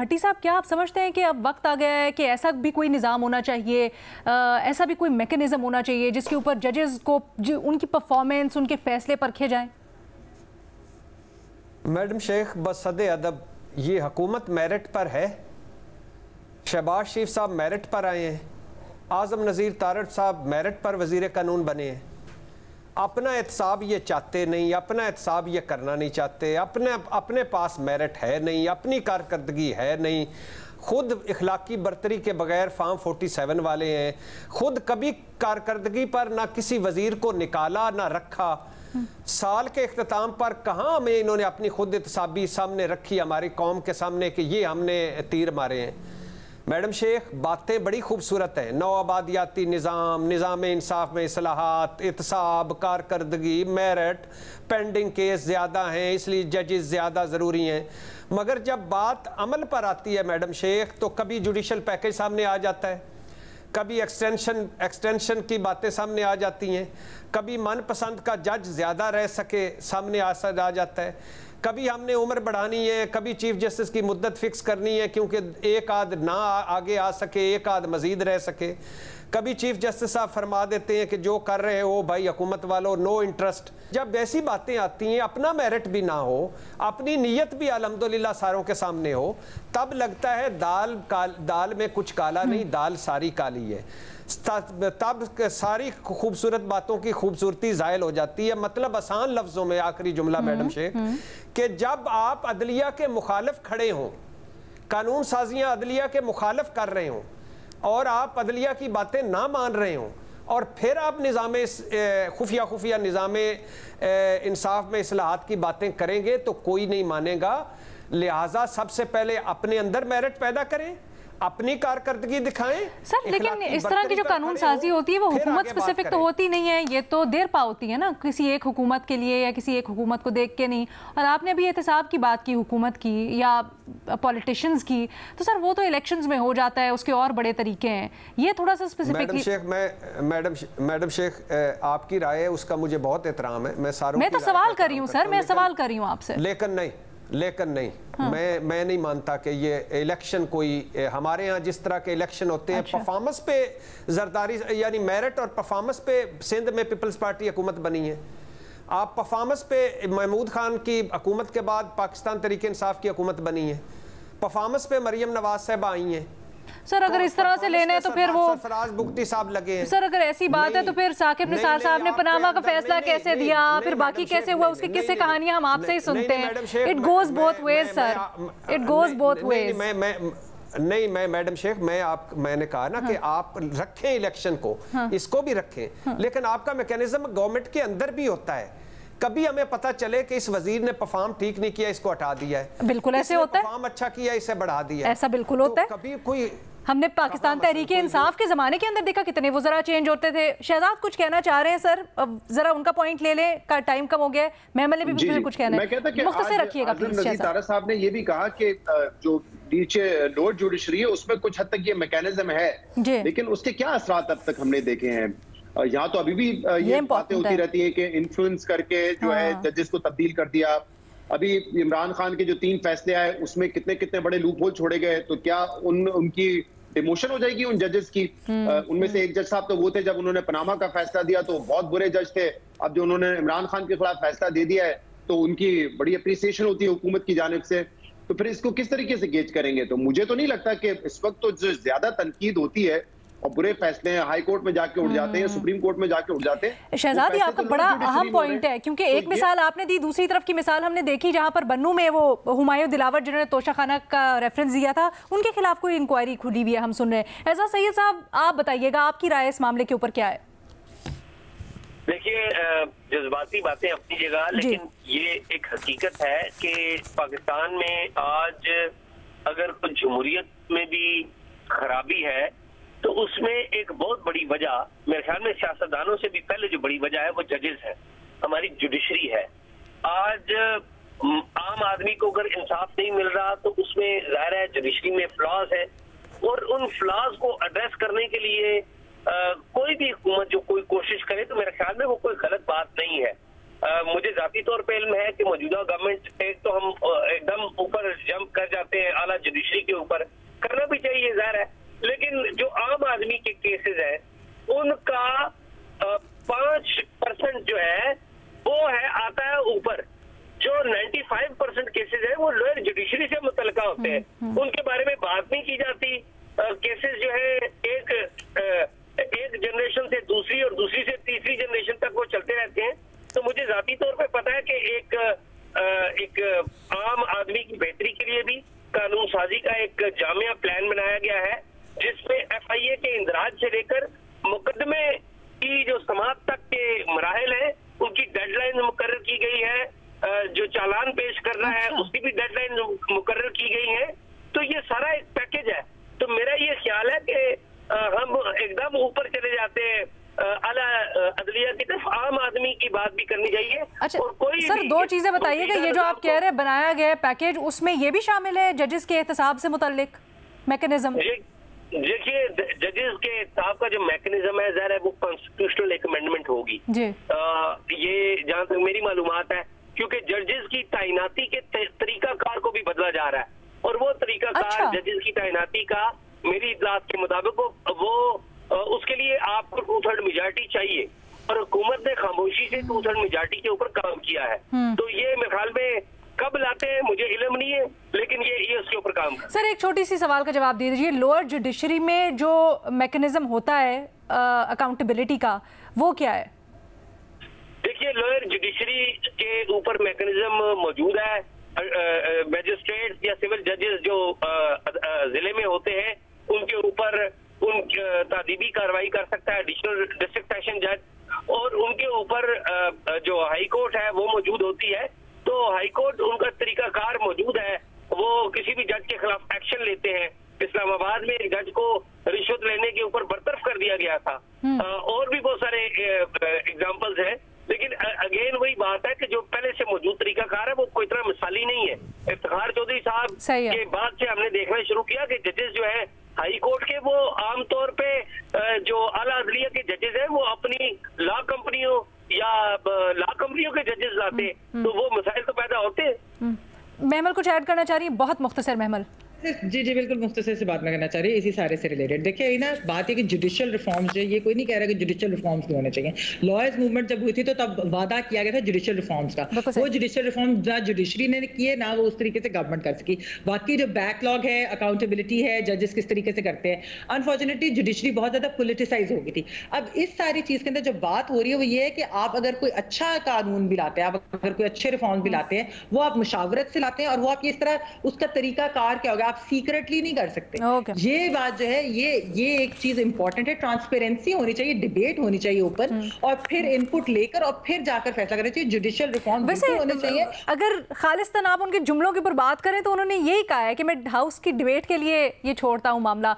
भट्टी साहब, क्या आप समझते हैं कि अब वक्त आ गया है कि ऐसा भी कोई निज़ाम होना चाहिए, ऐसा भी कोई मैकेनिज्म होना चाहिए जिसके ऊपर जजेस को उनकी परफॉर्मेंस, उनके फैसले परखे जाएं? मैडम शेख, बसद अदब, ये हुकूमत मेरिट पर है। शहबाज शरीफ साहब मेरिट पर आए हैं, आज़म नज़ीर तारड़ साहब मेरिट पर वज़ीर कानून बने हैं। अपना एहतसाब ये चाहते नहीं, अपना एहतसाब ये करना नहीं चाहते, अपने पास मेरिट है नहीं, अपनी कारकर्दगी है नहीं, खुद इखलाकी बरतरी के बगैर फार्म 47 वाले हैं, खुद कभी कारकर्दगी पर ना किसी वज़ीर को निकाला ना रखा। साल के इख्तिताम पर कहाँ हमें इन्होंने अपनी खुद एहतसाबी सामने रखी हमारी कौम के सामने कि ये हमने तीर मारे हैं। मैडम शेख, बातें बड़ी खूबसूरत हैं, नौ आबादियाती निज़ाम इंसाफ में इस्लाहात, एहतसाब, कारकर्दगी, मेरिट, पेंडिंग केस ज़्यादा हैं इसलिए जजेस ज़्यादा ज़रूरी हैं, मगर जब बात अमल पर आती है मैडम शेख तो कभी जुडिशल पैकेज सामने आ जाता है, कभी एक्सटेंशन की बातें सामने आ जाती हैं, कभी मनपसंद का जज ज़्यादा रह सके सामने आ जाता है, कभी हमने उम्र बढ़ानी है, कभी चीफ जस्टिस की मुद्दत फिक्स करनी है क्योंकि एक आध ना आगे आ सके, एक आध मजीद रह सके, कभी चीफ जस्टिस साहब फरमा देते हैं कि जो कर रहे हो भाई हुकूमत वालों, नो इंटरेस्ट। जब ऐसी बातें आती हैं, अपना मेरिट भी ना हो, अपनी नीयत भी अल्हम्दुलिल्लाह सारों के सामने हो, तब लगता है दाल में कुछ काला नहीं, दाल सारी काली है। तब सारी खूबसूरत बातों की खूबसूरती ज़ायल हो जाती है। मतलब आसान लफ्ज़ों में आखिरी जुमला मैडम शेख, कि जब आप अदलिया के मुखालिफ खड़े हों, कानून साजियाँ अदलिया के मुखालिफ कर रहे हों और आप अदलिया की बातें ना मान रहे हों और फिर आप निज़ाम खुफिया निज़ाम इंसाफ में इस्लाहात की बातें करेंगे तो कोई नहीं मानेगा। लिहाजा सबसे पहले अपने अंदर मेरिट पैदा करें, अपनी कारकर्दगी दिखाएं। सर, लेकिन इस तरह की जो कानून साजी होती है वो हुकूमत स्पेसिफिक तो होती नहीं है, ये तो देर पा होती है ना, किसी एक हुकूमत के लिए या किसी एक हुकूमत को देख के नहीं। और आपने अभी एहतसाब की बात की हुकूमत की या पॉलिटिशियंस की, तो सर वो तो इलेक्शंस में हो जाता है, उसके और बड़े तरीके हैं, ये थोड़ा सा स्पेसिफिकली। मैडम शेख, आपकी राय है उसका मुझे बहुत एहतराम है, मैं सारों मैं तो सवाल कर रही हूँ सर, मैं सवाल कर रही हूँ आपसे। लेकिन नहीं, हाँ। मैं नहीं मानता कि ये इलेक्शन कोई, हमारे यहाँ जिस तरह के इलेक्शन होते हैं, अच्छा। परफॉर्मेंस पे जरदारी यानी मेरिट और परफॉर्मेंस पे सिंध में पीपल्स पार्टी हुकूमत बनी है। आप परफॉर्मेंस पे महमूद खान की हुकूमत के बाद पाकिस्तान तहरीक इंसाफ की हुकूमत बनी है, परफॉर्मेंस पे मरियम नवाज साहब आई हैं। सर अगर इस तरह से लेने तो फिर वो सरफराज बुगटी साहब लगे हैं। सर अगर ऐसी बात है तो फिर साकिब निसार साहब ने पनामा का फैसला कैसे दिया, फिर बाकी कैसे हुआ, उसकी किस्से कहानियां हम आपसे ही सुनते हैं। It goes both ways sir, it goes both ways. नहीं, मैं मैडम शेख, मैंने कहा ना कि आप रखें इलेक्शन को, इसको भी रखें, लेकिन आपका मैकेनिज्म गवर्नमेंट के अंदर भी होता है। कभी हमें पता चले कि इस वजीर ने परफॉर्म ठीक नहीं किया, इसको हटा दिया है, बिल्कुल ऐसे होता है। परफॉर्म अच्छा किया, इसे बढ़ा दिया, ऐसा बिल्कुल होता है। कभी कोई हमने पाकिस्तान तहरीक इंसाफ के जमाने के अंदर देखा कितने वज़रा चेंज होते थे। शहजाद कुछ कहना चाह रहे हैं सर, जरा उनका पॉइंट ले लें, का टाइम कम हो गया है। महमद ने भी कुछ कहना है, मुख्तसर रखिएगा प्लीज। तारा साहब ने ये भी कहा कि जो नीचे लोअर जुडिशरी है उसमें कुछ हद तक ये मैकेनिज्म है, लेकिन उसके क्या असरात अब तक हमने देखे हैं। यहाँ तो अभी भी ये बातें होती रहती है कि इन्फ्लुएंस करके जो है जजेस को तब्दील कर दिया। अभी इमरान खान के जो 3 फैसले आए उसमें कितने कितने बड़े लूप होल छोड़े गए, तो क्या उनकी डिमोशन हो जाएगी उन जजेस की? उनमें से एक जज साहब तो वो थे जब उन्होंने पनामा का फैसला दिया तो बहुत बुरे जज थे, अब जो उन्होंने इमरान खान के खिलाफ फैसला दे दिया है तो उनकी बड़ी अप्रिसिएशन होती है हुकूमत की जानिब से। तो फिर इसको किस तरीके से गेज करेंगे? तो मुझे तो नहीं लगता कि इस वक्त तो जो ज्यादा तनकीद होती है और बुरे फैसले हाई कोर्ट में जाके उठ जाते हैं, सुप्रीम कोर्ट में जाके उठ जाते हैं। शहजाद, ये आपका बड़ा अहम पॉइंट है, क्योंकि एक मिसाल आपने दी, दूसरी तरफ की मिसाल हमने देखी जहां पर बन्नू में वो हुमायूं दिलावर जिन्होंने तोशाखाना का रेफरेंस दिया था, उनके खिलाफ कोई इंक्वायरी खुली हुई है, हम सुन रहे हैं। एजाज सैयद साहब, आप बताइएगा, आपकी राय इस मामले के ऊपर क्या है? देखिए, जज्बाती बातें अपनी जगह, लेकिन ये एक हकीकत है कि पाकिस्तान में आज अगर जमहूरियत में भी खराबी है तो उसमें एक बहुत बड़ी वजह, मेरे ख्याल में सियासतदानों से भी पहले जो बड़ी वजह है वो जजेस है, हमारी जुडिशरी है। आज आम आदमी को अगर इंसाफ नहीं मिल रहा तो उसमें जाहिर है जुडिशरी में फ्लॉज है, और उन फ्लॉज को एड्रेस करने के लिए कोई भी हुकूमत जो कोई कोशिश करे तो मेरे ख्याल में वो कोई गलत बात नहीं है। मुझे जाती तौर पे इल्म है कि मौजूदा गवर्नमेंट एक तो हम एकदम ऊपर जंप कर जाते हैं आला जुडिशरी के ऊपर, करना भी चाहिए ज़ाहिर है, लेकिन जो आम आदमी के केसेस है उनका 5% जो है वो है आता है ऊपर। जो 95% केसेस है वो लोअर जुडिशरी से मुतल्लिका होते हैं, उनके बारे में बात नहीं की जाती। केसेस जो है एक जनरेशन से दूसरी और दूसरी से तीसरी जनरेशन तक वो चलते रहते हैं। तो मुझे जाती तौर पे पता है कि एक आम आदमी की बेहतरी के लिए भी कानून साजी का एक जामिया प्लान बनाया गया है, जिसमें FIA के इंदराज से लेकर मुकदमे की जो समाअत तक के मराहल है उनकी डेडलाइन मुकर्रर की गई है, जो चालान पेश करना है उसकी भी डेडलाइन मुकर्रर की गई है। तो ये सारा एक पैकेज है। तो मेरा ये ख्याल है कि हम एकदम ऊपर चले जाते हैं आला अदलिया की तरफ, आम आदमी की बात भी करनी चाहिए। अच्छा और कोई सर, दो चीजें बताइएगा, ये जो आप कह रहे हैं बनाया गया पैकेज, उसमें ये भी शामिल है जजेस के एहतसाब से मुतल्लिक मैकेनिज्म? देखिए, जजेस के एहतसाब का जो मैकेनिज्म है ज़ाहिर है वो कॉन्स्टिट्यूशनल एक अमेंडमेंट होगी जी। ये जहाँ तक मेरी मालूमात है, क्योंकि जजेस की तैनाती के तरीकाकार को भी बदला जा रहा है, और वो तरीकाकार जजेस की तैनाती का मेरी इतलात के मुताबिक वो उसके लिए आपको 2/3 मेजॉरिटी चाहिए, और हुकूमत ने खामोशी से 2/3 मेजॉरिटी के ऊपर काम किया है। तो ये मेरे ख्याल में कब लाते हैं मुझे इल्म नहीं है, लेकिन ये उसके ऊपर काम कर। सर, एक छोटी सी सवाल का जवाब दे दीजिए, लोअर जुडिशरी में जो मैकेनिज्म होता है अकाउंटेबिलिटी का, वो क्या है? देखिए, लोअर जुडिशरी के ऊपर मैकेनिज्म मौजूद है। मैजिस्ट्रेट या सिविल जजेस जो जिले में होते हैं उनके ऊपर तादीबी कार्रवाई कर सकता है एडिशनल डिस्ट्रिक्ट सेशन जज, और उनके ऊपर जो हाई कोर्ट है वो मौजूद होती है। तो हाई कोर्ट उनका तरीकाकार मौजूद है, वो किसी भी जज के खिलाफ एक्शन लेते हैं। इस्लामाबाद में एक जज को रिश्वत लेने के ऊपर बरतरफ कर दिया गया था, और भी बहुत सारे एग्जाम्पल्स हैं। लेकिन अगेन वही बात है कि जो पहले से मौजूद तरीकाकार है वो कोई इतना मिसाली नहीं है। इफ्तिखार चौधरी साहब के बाद से हमने देखना शुरू किया कि जजेस जो है हाई कोर्ट के, वो आमतौर पे जो आला अदलिया के जजेस हैं वो अपनी लॉ कंपनियों या लॉ कंपनियों के जजेस लाते, तो वो मसाइल तो पैदा होते हैं। महमल कुछ ऐड करना चाह रही है? बहुत मुख्तसर महमल। जी जी बिल्कुल मुख्तसर से बात मैं करना चाह रही है इसी सारे से रिलेटेड। देखिए ना, बात है कि जुडिशियल रिफॉर्म्स जो, ये कोई नहीं कह रहा कि जुडिशियल रिफॉर्म्स नहीं होने चाहिए। लॉयर्स मूवमेंट जब हुई थी तो तब वादा किया गया था जुडिशियल रिफॉर्म्स का, वो जुडिशियल रिफॉर्म ना जुडिशरी ने किए ना वो उस तरीके से गवर्नमेंट कर सकी। बाकी जो बैकलॉग है, अकाउंटेबिलिटी है, जजेस किस तरीके से करते हैं, अनफॉर्चुनेटली जुडिशरी बहुत ज्यादा पोलिटिसाइज हो गई थी। अब इस सारी चीज के अंदर जो बात हो रही है वो ये है कि आप अगर कोई अच्छा कानून भी लाते हैं, आप अगर कोई अच्छे रिफॉर्म भी लाते हैं, वो आप मुशावरत से लाते हैं, और वो आप इस तरह उसका तरीका कार क्या होगा, आप सीक्रेटली नहीं कर सकते। ये बात जो है ये एक चीज इंपॉर्टेंट है। ट्रांसपेरेंसी होनी चाहिए, डिबेट होनी चाहिए ऊपर, और फिर इनपुट लेकर और फिर जाकर फैसला करना चाहिए। जुडिशियल रिफॉर्म होने चाहिए। अगर खालिस्तान आप उनके जुमलों के ऊपर बात करें तो उन्होंने यही कहा है कि मैं हाउस की डिबेट के लिए ये छोड़ता हूं मामला।